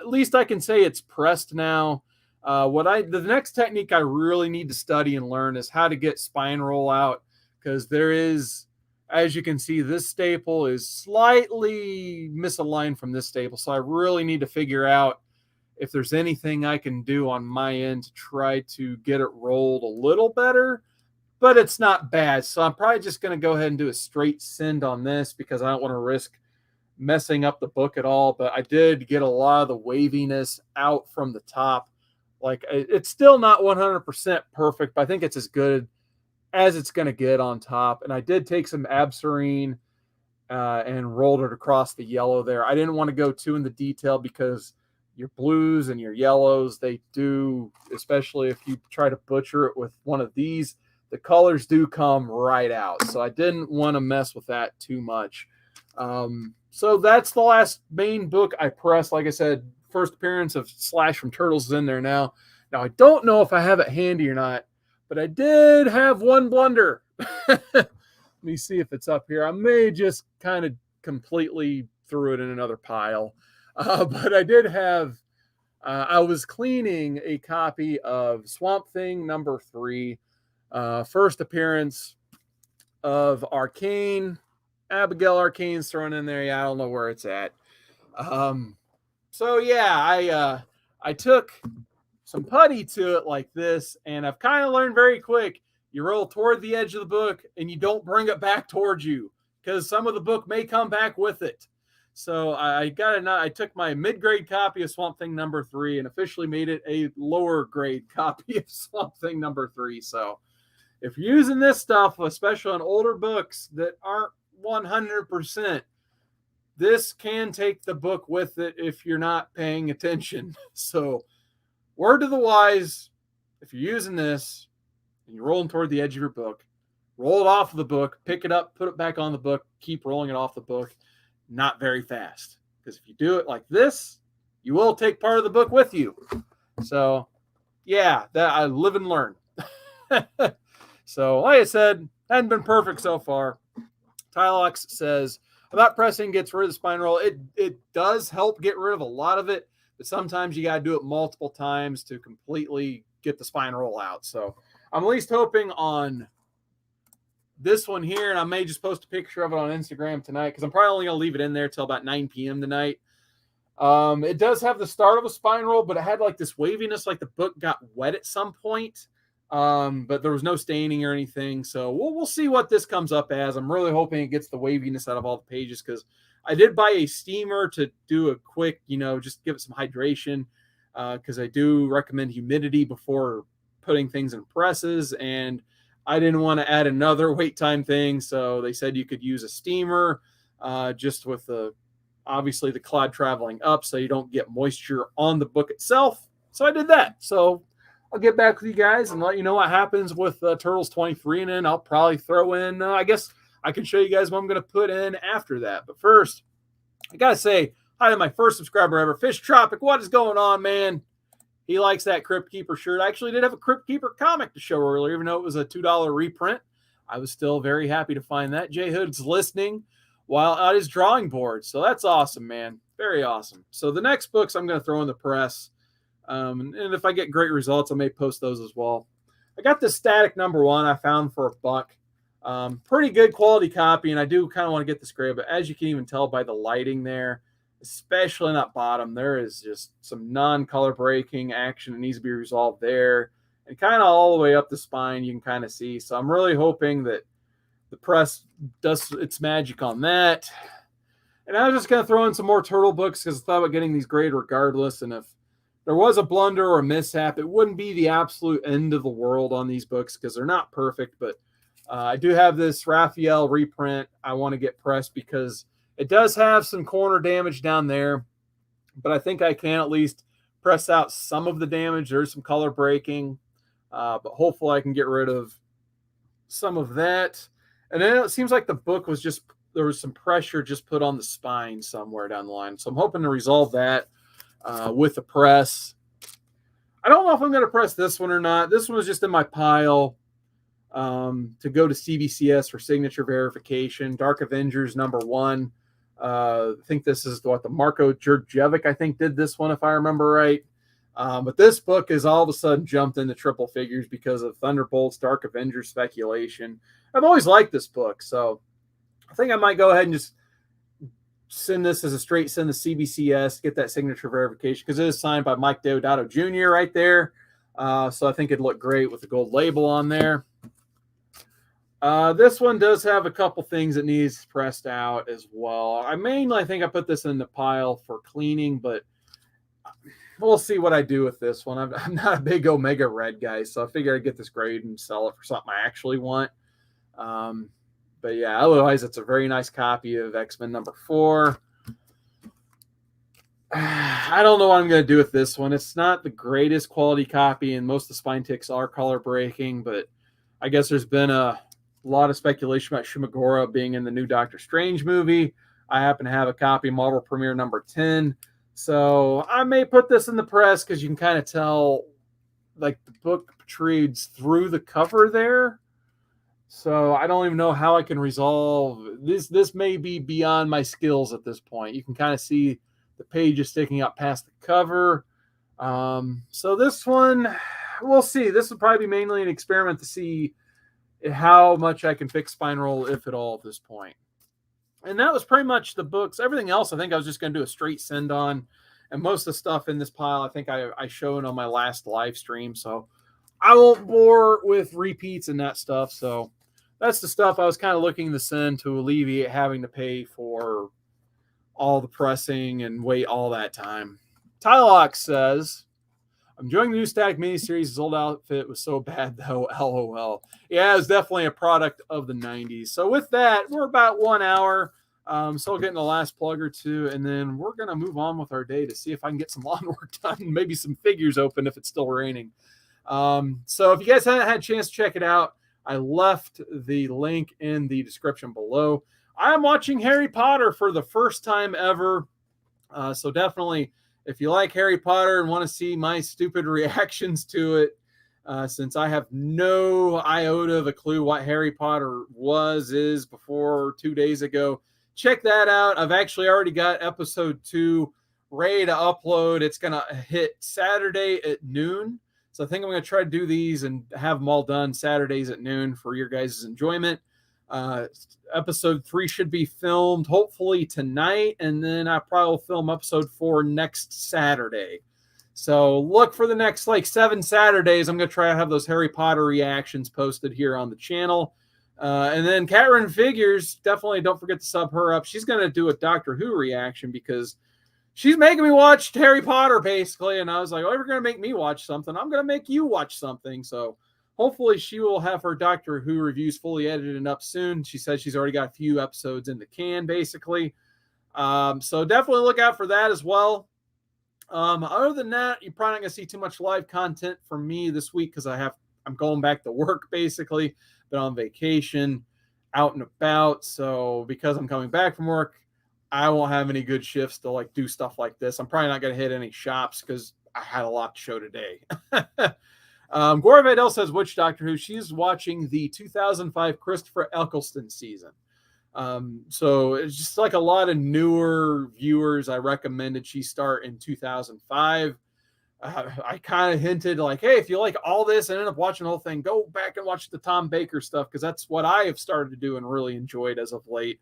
[SPEAKER 1] least I can say it's pressed now. The next technique I really need to study and learn is how to get spine roll out, because there is, as you can see, this staple is slightly misaligned from this staple. So I really need to figure out if there's anything I can do on my end to try to get it rolled a little better, but it's not bad. So I'm probably just going to go ahead and do a straight send on this because I don't want to risk messing up the book at all. But I did get a lot of the waviness out from the top. Like, it's still not 100% perfect, but I think it's as good as it's going to get on top. And I did take some Absarine and rolled it across the yellow there. I didn't want to go too in the detail because your blues and your yellows, they do, especially if you try to butcher it with one of these, the colors do come right out. So I didn't want to mess with that too much. So that's the last main book I pressed. Like I said, first appearance of Slash from Turtles is in there now. Now, I don't know if I have it handy or not, but I did have one blunder. Let me see if it's up here. I may just kind of completely threw it in another pile. But I did have, I was cleaning a copy of Swamp Thing number 3, first appearance of Arcane. Abigail Arcane's thrown in there. Yeah, I don't know where it's at. So yeah, I took some putty to it like this, and I've kind of learned very quick. You roll toward the edge of the book, and you don't bring it back towards you because some of the book may come back with it. So I took my mid-grade copy of Swamp Thing number 3 and officially made it a lower grade copy of Swamp Thing number 3. So if you're using this stuff, especially on older books that aren't 100%, this can take the book with it if you're not paying attention. So word to the wise, if you're using this and you're rolling toward the edge of your book, roll it off of the book, pick it up, put it back on the book, keep rolling it off the book. Not very fast, because if you do it like this, you will take part of the book with you. So yeah, that I live and learn. So like I said, hasn't been perfect so far. Tylox says about pressing gets rid of the spine roll. It does help get rid of a lot of it, but sometimes you got to do it multiple times to completely get the spine roll out. So I'm at least hoping on this one here, and I may just post a picture of it on Instagram tonight because I'm probably only going to leave it in there till about 9 p.m. tonight. It does have the start of a spine roll, but it had like this waviness, like the book got wet at some point. But there was no staining or anything. So we'll see what this comes up as. I'm really hoping it gets the waviness out of all the pages because I did buy a steamer to do a quick, just give it some hydration because I do recommend humidity before putting things in presses, and I didn't want to add another wait time thing, so they said you could use a steamer just with obviously the cloud traveling up so you don't get moisture on the book itself. So I did that. So I'll get back with you guys and let you know what happens with Turtles 23, and then I'll probably throw in, I guess I can show you guys what I'm going to put in after that. But first, I got to say hi to my first subscriber ever, Fish Tropic. What is going on, man? He likes that Crypt Keeper shirt. I actually did have a Crypt Keeper comic to show earlier, even though it was a $2 reprint. I was still very happy to find that. Jay Hood's listening while at his drawing board. So that's awesome, man. Very awesome. So the next books I'm going to throw in the press. And if I get great results, I may post those as well. I got this Static number 1 I found for $1. Pretty good quality copy, and I do kind of want to get this gray, but as you can even tell by the lighting there, especially in that bottom, there is just some non-color breaking action that needs to be resolved there. And kind of all the way up the spine, you can kind of see. So I'm really hoping that the press does its magic on that. And I was just going to throw in some more turtle books because I thought about getting these graded regardless. And if there was a blunder or a mishap, it wouldn't be the absolute end of the world on these books because they're not perfect. But I do have this Raphael reprint I want to get pressed because it does have some corner damage down there. but I think I can at least press out some of the damage. There's some color breaking, but hopefully I can get rid of some of that. And then it seems like the book was just, there was some pressure just put on the spine somewhere down the line. So I'm hoping to resolve that with the press. I don't know if I'm going to press this one or not. This one was just in my pile to go to CBCS for signature verification. Dark Avengers #1. I think this is what the Marko Djurjevic, I think, did this one, if I remember right. But this book has all of a sudden jumped into triple figures because of Thunderbolts, Dark Avengers speculation. I've always liked this book, so I think I might go ahead and just send this as a straight send to CBCS, get that signature verification, because it is signed by Mike Deodato Jr. right there. So I think it'd look great with the gold label on there. This one does have a couple things that needs pressed out as well. I think I put this in the pile for cleaning, but we'll see what I do with this one. I'm not a big Omega Red guy, so I figure I'd get this grade and sell it for something I actually want. But yeah, otherwise it's a very nice copy of X-Men #4. I don't know what I'm going to do with this one. It's not the greatest quality copy, and most of the spine ticks are color breaking, but I guess there's been a lot of speculation about Shimagura being in the new Doctor Strange movie. I happen to have a copy, Marvel Premiere #10. So I may put this in the press because you can kind of tell, like, the book protrudes through the cover there. So I don't even know how I can resolve this. This may be beyond my skills at this point. You can kind of see the pages sticking up past the cover. So this one, we'll see. This will probably be mainly an experiment to see how much I can fix spine roll, if at all, at this point. And that was pretty much the books. Everything else, I think I was just going to do a straight send on. And most of the stuff in this pile, I think I showed on my last live stream. So I won't bore with repeats and that stuff. So that's the stuff I was kind of looking to send to alleviate having to pay for all the pressing and wait all that time. Tylox says, I'm enjoying the new Static miniseries. His old outfit was so bad, though. LOL. Yeah, it was definitely a product of the 90s. So with that, we're about 1 hour. So we'll get in the last plug or two, and then we're going to move on with our day to see if I can get some lawn work done, maybe some figures open if it's still raining. So if you guys haven't had a chance to check it out, I left the link in the description below. I am watching Harry Potter for the first time ever. So definitely, if you like Harry Potter and want to see my stupid reactions to it, since I have no iota of a clue what Harry Potter is before 2 days ago, check that out. I've actually already got episode 2 ready to upload. It's going to hit Saturday at noon. So I think I'm going to try to do these and have them all done Saturdays at noon for your guys' enjoyment. Episode 3 should be filmed hopefully tonight, and then I probably will film episode 4 next Saturday. So look for the next 7 Saturdays. I'm going to try to have those Harry Potter reactions posted here on the channel. And then Catherine Figures, definitely don't forget to sub her up. She's going to do a Doctor Who reaction because she's making me watch Harry Potter, basically. And I was like, oh, you're going to make me watch something. I'm going to make you watch something. So hopefully she will have her Doctor Who reviews fully edited and up soon. She says she's already got a few episodes in the can, basically. So definitely look out for that as well. Other than that, you're probably not going to see too much live content from me this week because I'm going back to work, basically. Been on vacation, out and about. So because I'm coming back from work, I won't have any good shifts to do stuff like this. I'm probably not going to hit any shops because I had a lot to show today. Gora Vidal says, which Doctor Who? She's watching the 2005 Christopher Eccleston season. So it's just a lot of newer viewers. I recommended she start in 2005. I kind of hinted hey, if you like all this and end up watching the whole thing, go back and watch the Tom Baker stuff because that's what I have started to do and really enjoyed as of late.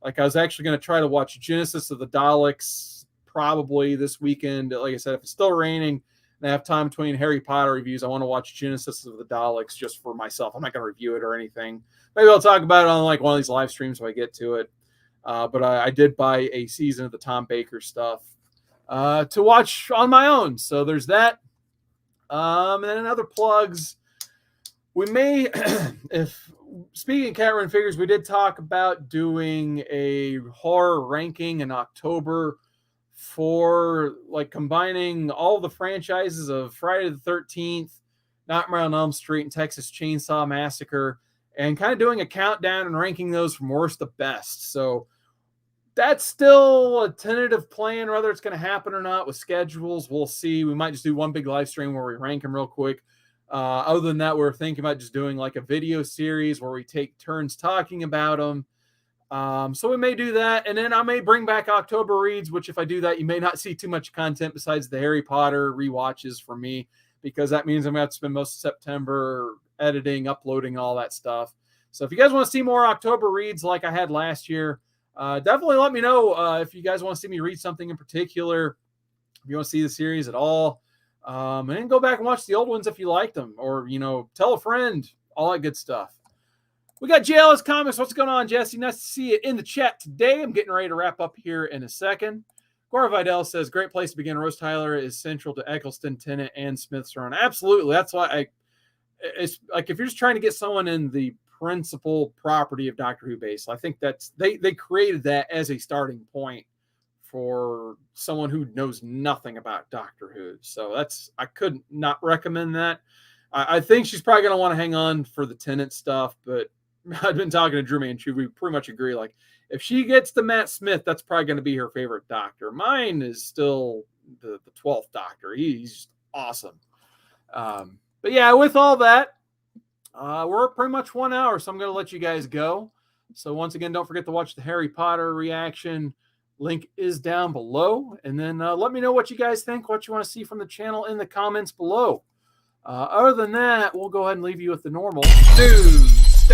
[SPEAKER 1] I was actually going to try to watch Genesis of the Daleks probably this weekend. Like I said, if it's still raining and I have time between Harry Potter reviews, I want to watch Genesis of the Daleks just for myself. I'm not going to review it or anything. Maybe I'll talk about it on one of these live streams if I get to it. But I did buy a season of the Tom Baker stuff to watch on my own. So there's that. And then other plugs. We may, if speaking of Catherine Figures, we did talk about doing a horror ranking in October for like combining all the franchises of Friday the 13th, Nightmare on Elm Street, and Texas Chainsaw Massacre, and kind of doing a countdown and ranking those from worst to best. So that's still a tentative plan. Whether it's going to happen or not with schedules, we'll see. We might just do one big live stream where we rank them real quick. Other than that, we're thinking about just doing like a video series where we take turns talking about them. So we may do that. And then I may bring back October Reads, which if I do that, you may not see too much content besides the Harry Potter rewatches for me, because that means I'm going to have to spend most of September editing, uploading, all that stuff. So if you guys want to see more October Reads like I had last year, definitely let me know if you guys want to see me read something in particular, if you want to see the series at all. And then go back and watch the old ones if you liked them, or, you know, tell a friend, all that good stuff. We got JLS Comics. What's going on, Jesse? Nice to see you in the chat today. I'm getting ready to wrap up here in a second. Cora Vidal says, great place to begin. Rose Tyler is central to Eccleston, Tennant, and Smith's run. Absolutely. That's why it's like, if you're just trying to get someone in the principal property of Doctor Who base, I think that's, they created that as a starting point for someone who knows nothing about Doctor Who. So that's, I could not recommend that. I think she's probably going to want to hang on for the Tennant stuff, but I've been talking to Drew Manchu. We pretty much agree. Like, if she gets to Matt Smith, that's probably going to be her favorite Doctor. Mine is still the 12th Doctor. He's awesome. But yeah, with all that, we're pretty much 1 hour, so I'm going to let you guys go. So once again, don't forget to watch the Harry Potter reaction. Link is down below. And then let me know what you guys think, what you want to see from the channel in the comments below. Other than that, we'll go ahead and leave you with the normal news.